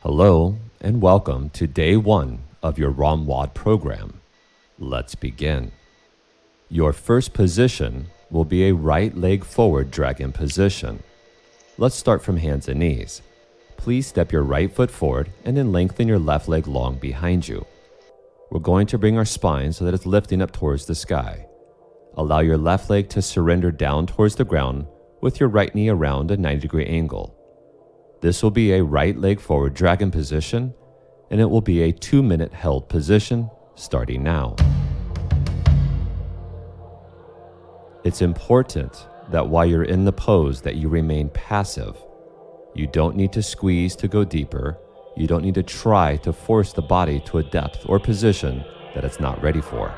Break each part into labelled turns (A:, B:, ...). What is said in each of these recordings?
A: Hello and welcome to day 1 of your ROMWOD program. Let's begin. Your first position will be a right leg forward dragon position. Let's start from hands and knees. Please step your right foot forward and then lengthen your left leg long behind you. We're going to bring our spine so that it's lifting up towards the sky. Allow your left leg to surrender down towards the ground with your right knee around a 90-degree angle. This will be a right leg forward dragon position, and it will be a 2-minute held position starting now. It's important that while you're in the pose that you remain passive. You don't need to squeeze to go deeper. You don't need to try to force the body to a depth or position that it's not ready for.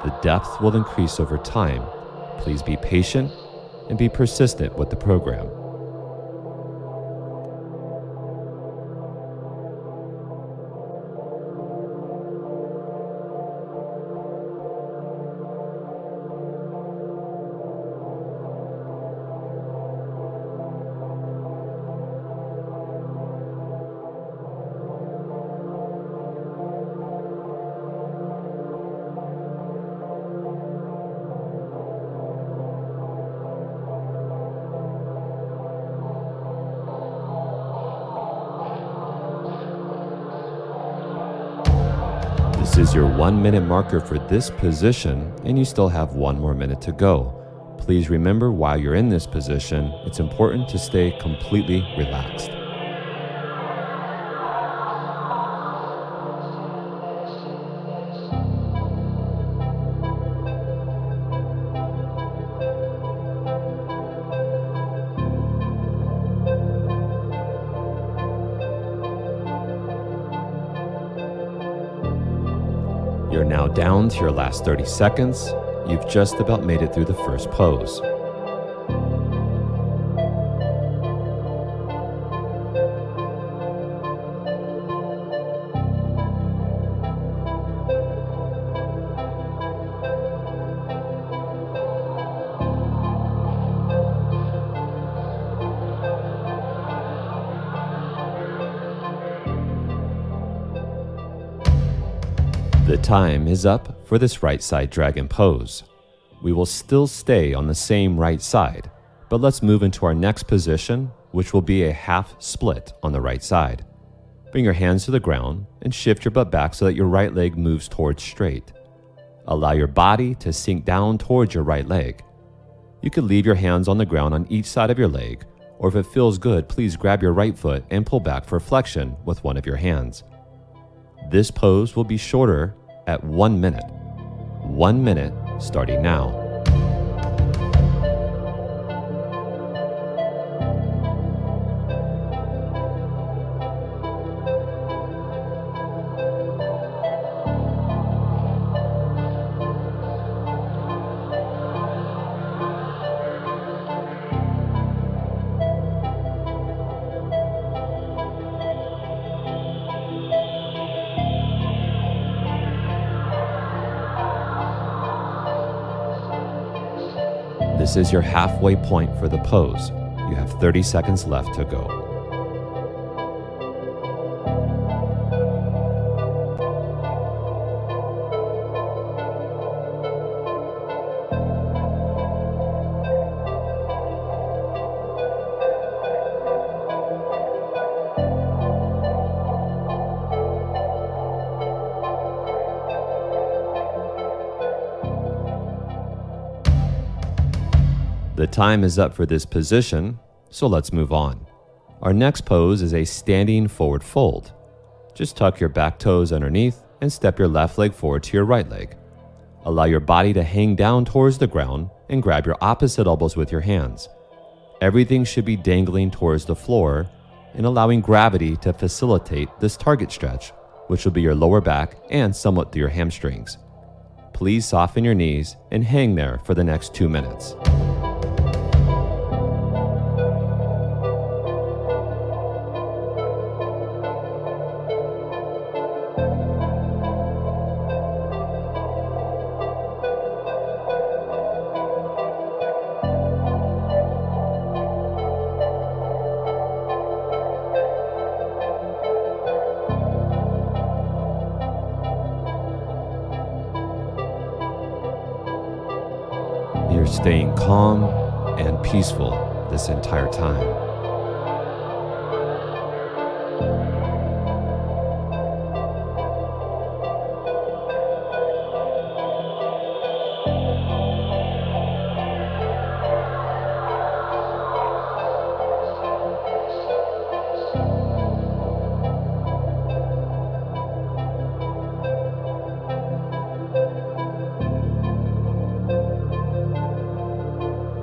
A: The depth will increase over time. Please be patient and be persistent with the program. This is your 1-minute marker for this position, and you still have 1 more minute to go. Please remember, while you're in this position, it's important to stay completely relaxed. You're now down to your last 30 seconds. You've just about made it through the first pose. The time is up for this right side dragon pose. We will still stay on the same right side, but let's move into our next position, which will be a half split on the right side. Bring your hands to the ground and shift your butt back so that your right leg moves towards straight. Allow your body to sink down towards your right leg. You could leave your hands on the ground on each side of your leg, or if it feels good, please grab your right foot and pull back for flexion with one of your hands. This pose will be shorter at 1 minute. 1 minute starting now. This is your halfway point for the pose. You have 30 seconds left to go. The time is up for this position, so let's move on. Our next pose is a standing forward fold. Just tuck your back toes underneath and step your left leg forward to your right leg. Allow your body to hang down towards the ground and grab your opposite elbows with your hands. Everything should be dangling towards the floor and allowing gravity to facilitate this target stretch, which will be your lower back and somewhat through your hamstrings. Please soften your knees and hang there for the next 2 minutes. You're staying calm and peaceful this entire time.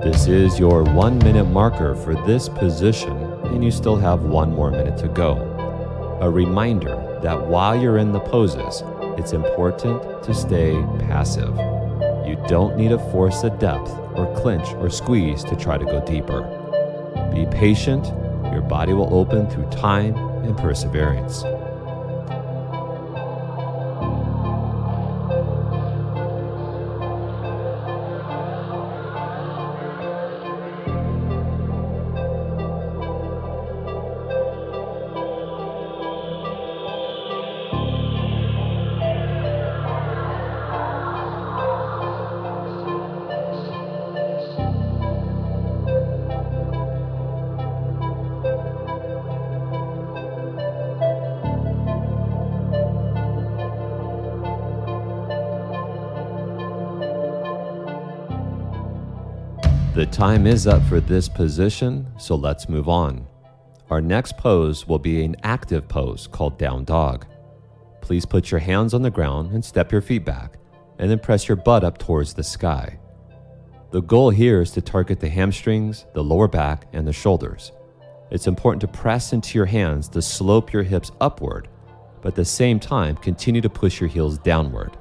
A: This is your 1 minute marker for this position, and you still have 1 more minute to go. A reminder that while you're in the poses, it's important to stay passive. You don't need to force a depth or clinch or squeeze to try to go deeper. Be patient, your body will open through time and perseverance. The time is up for this position, so let's move on. Our next pose will be an active pose called down dog. Please put your hands on the ground and step your feet back, and then press your butt up towards the sky. The goal here is to target the hamstrings, the lower back, and the shoulders. It's important to press into your hands to slope your hips upward, but at the same time, continue to push your heels downward.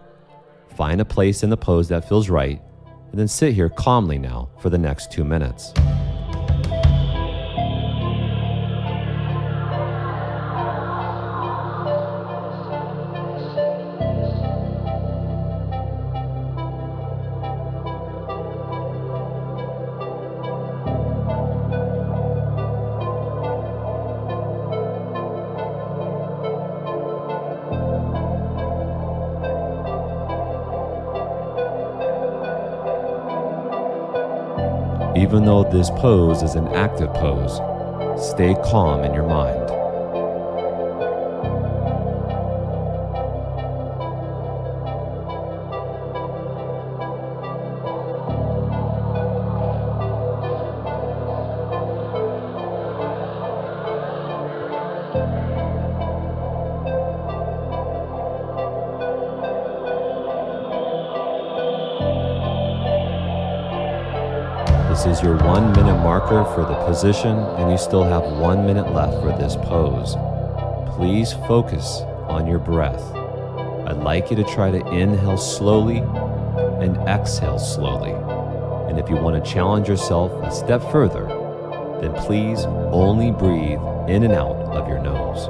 A: Find a place in the pose that feels right, and then sit here calmly now for the next 2 minutes. Even though this pose is an active pose, stay calm in your mind. This is your 1 minute marker for the position, and you still have 1 minute left for this pose. Please focus on your breath. I'd like you to try to inhale slowly and exhale slowly. And if you want to challenge yourself a step further, then please only breathe in and out of your nose.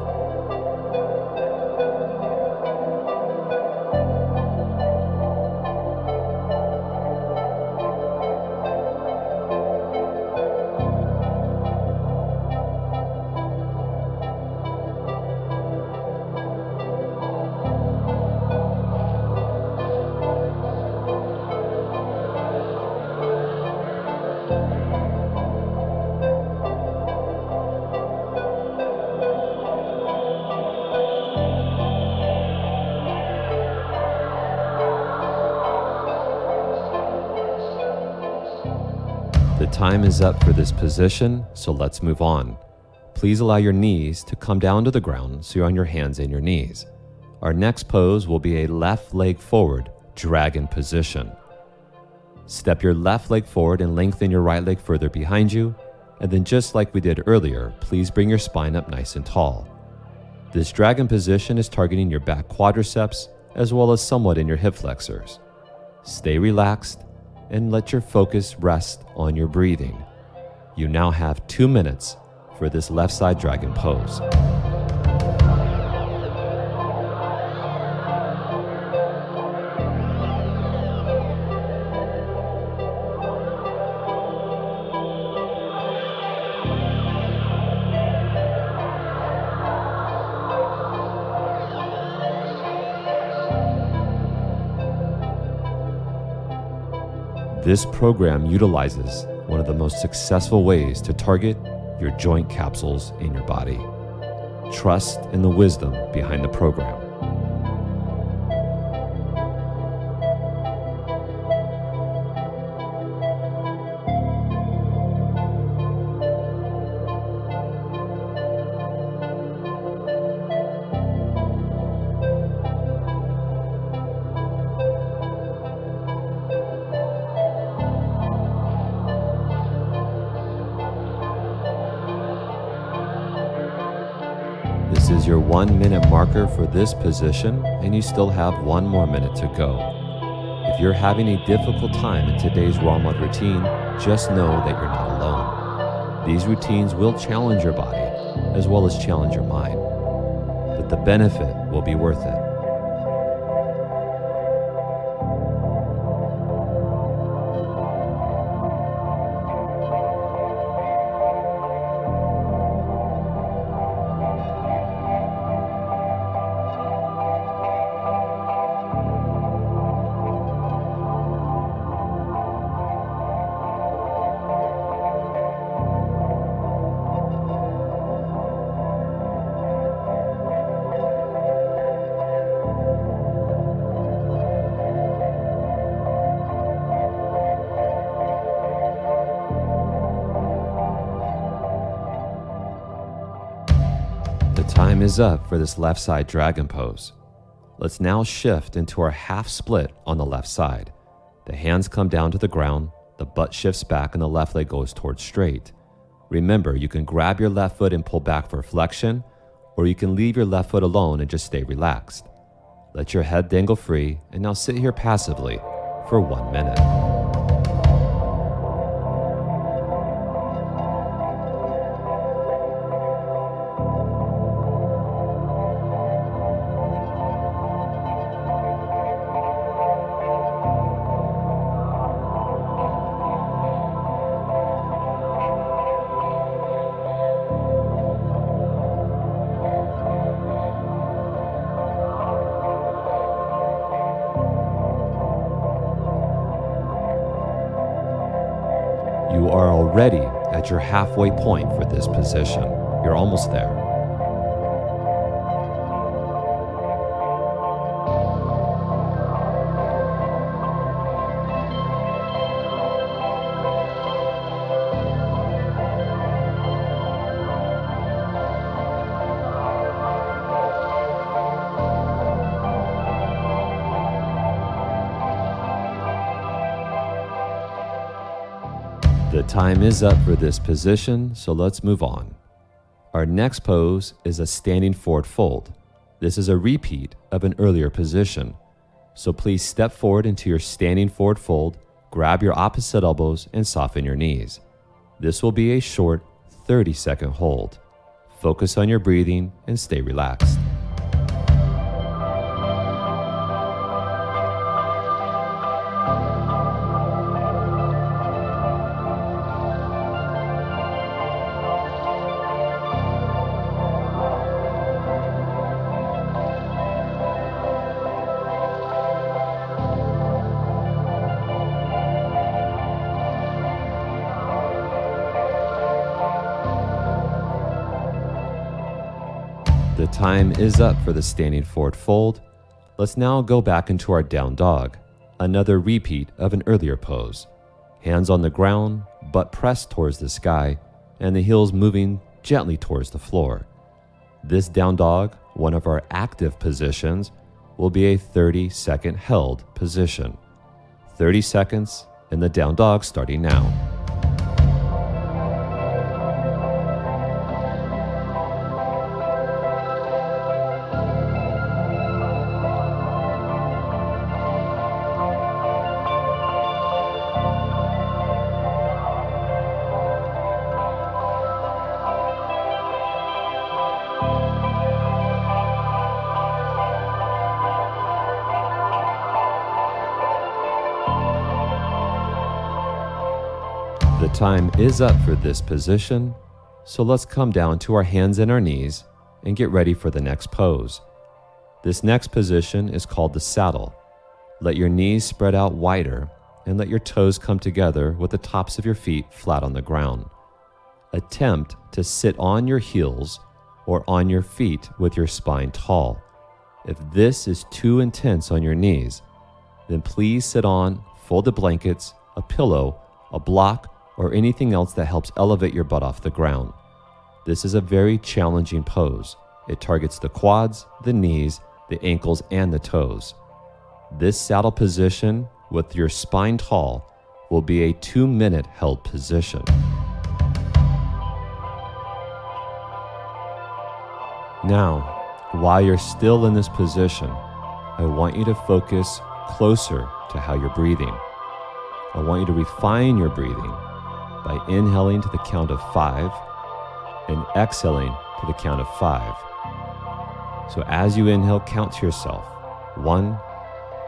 A: The time is up for this position, so let's move on. Please allow your knees to come down to the ground so you're on your hands and your knees. Our next pose will be a left leg forward, dragon position. Step your left leg forward and lengthen your right leg further behind you, and then just like we did earlier, please bring your spine up nice and tall. This dragon position is targeting your back quadriceps as well as somewhat in your hip flexors. Stay relaxed and let your focus rest on your breathing. You now have 2 minutes for this left side dragon pose. This program utilizes one of the most successful ways to target your joint capsules in your body. Trust in the wisdom behind the program. This is your 1 minute marker for this position, and you still have 1 more minute to go. If you're having a difficult time in today's ROMWOD routine, just know that you're not alone. These routines will challenge your body as well as challenge your mind, but the benefit will be worth it. Time is up for this left side dragon pose. Let's now shift into our half split on the left side. The hands come down to the ground, the butt shifts back, and the left leg goes towards straight. Remember, you can grab your left foot and pull back for flexion, or you can leave your left foot alone and just stay relaxed. Let your head dangle free, and now sit here passively for 1 minute. You are already at your halfway point for this position. You're almost there. The time is up for this position, so let's move on. Our next pose is a standing forward fold. This is a repeat of an earlier position. So please step forward into your standing forward fold, grab your opposite elbows, and soften your knees. This will be a short 30-second hold. Focus on your breathing and stay relaxed. The time is up for the standing forward fold. Let's now go back into our down dog, another repeat of an earlier pose. Hands on the ground, butt pressed towards the sky, and the heels moving gently towards the floor. This down dog, one of our active positions, will be a 30-second held position. 30 seconds in the down dog starting now. The time is up for this position, so let's come down to our hands and our knees and get ready for the next pose. This next position is called the saddle. Let your knees spread out wider and let your toes come together with the tops of your feet flat on the ground. Attempt to sit on your heels or on your feet with your spine tall. If this is too intense on your knees, then please sit on folded blankets, a pillow, a block, or anything else that helps elevate your butt off the ground. This is a very challenging pose. It targets the quads, the knees, the ankles, and the toes. This saddle position with your spine tall will be a 2-minute held position. Now, while you're still in this position, I want you to focus closer to how you're breathing. I want you to refine your breathing by inhaling to the count of 5 and exhaling to the count of 5. So as you inhale, count to yourself. 1,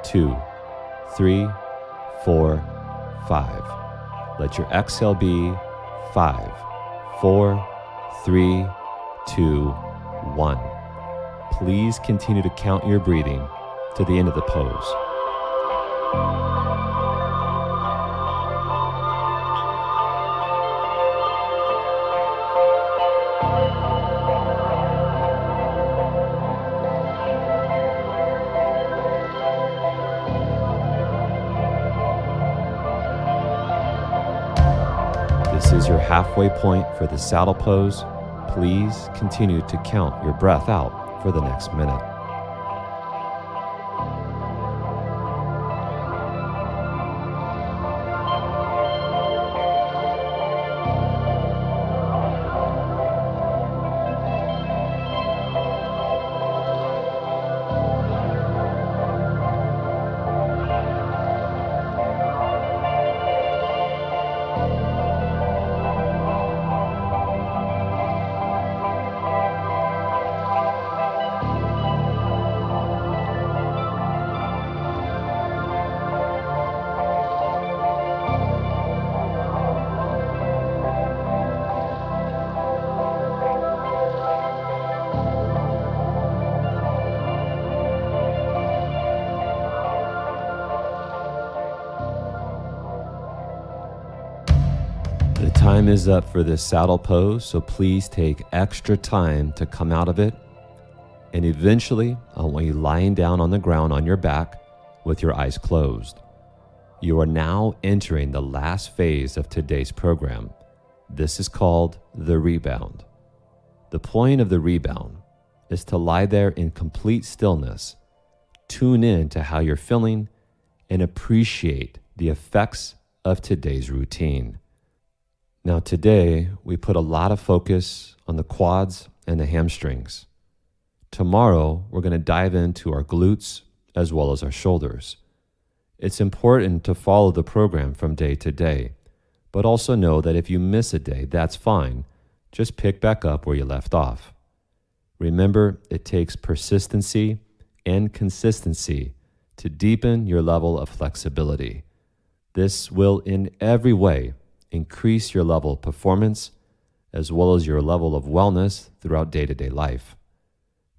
A: 2, 3, 4, 5. Let your exhale be 5, 4, 3, 2, 1. Please continue to count your breathing to the end of the pose. This is your halfway point for the saddle pose. Please continue to count your breath out for the next minute. The time is up for this saddle pose, so please take extra time to come out of it. And eventually, I want you lying down on the ground on your back with your eyes closed. You are now entering the last phase of today's program. This is called the rebound. The point of the rebound is to lie there in complete stillness, tune in to how you're feeling, and appreciate the effects of today's routine. Now today, we put a lot of focus on the quads and the hamstrings. Tomorrow, we're going to dive into our glutes as well as our shoulders. It's important to follow the program from day to day, but also know that if you miss a day, that's fine. Just pick back up where you left off. Remember, it takes persistency and consistency to deepen your level of flexibility. This will in every way increase your level of performance as well as your level of wellness throughout day-to-day life.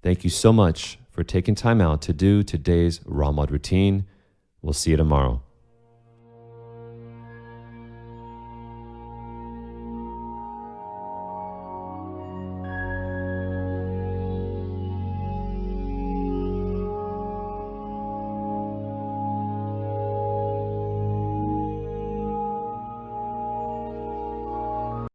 A: Thank you so much for taking time out to do today's ROMWOD routine. We'll see you tomorrow.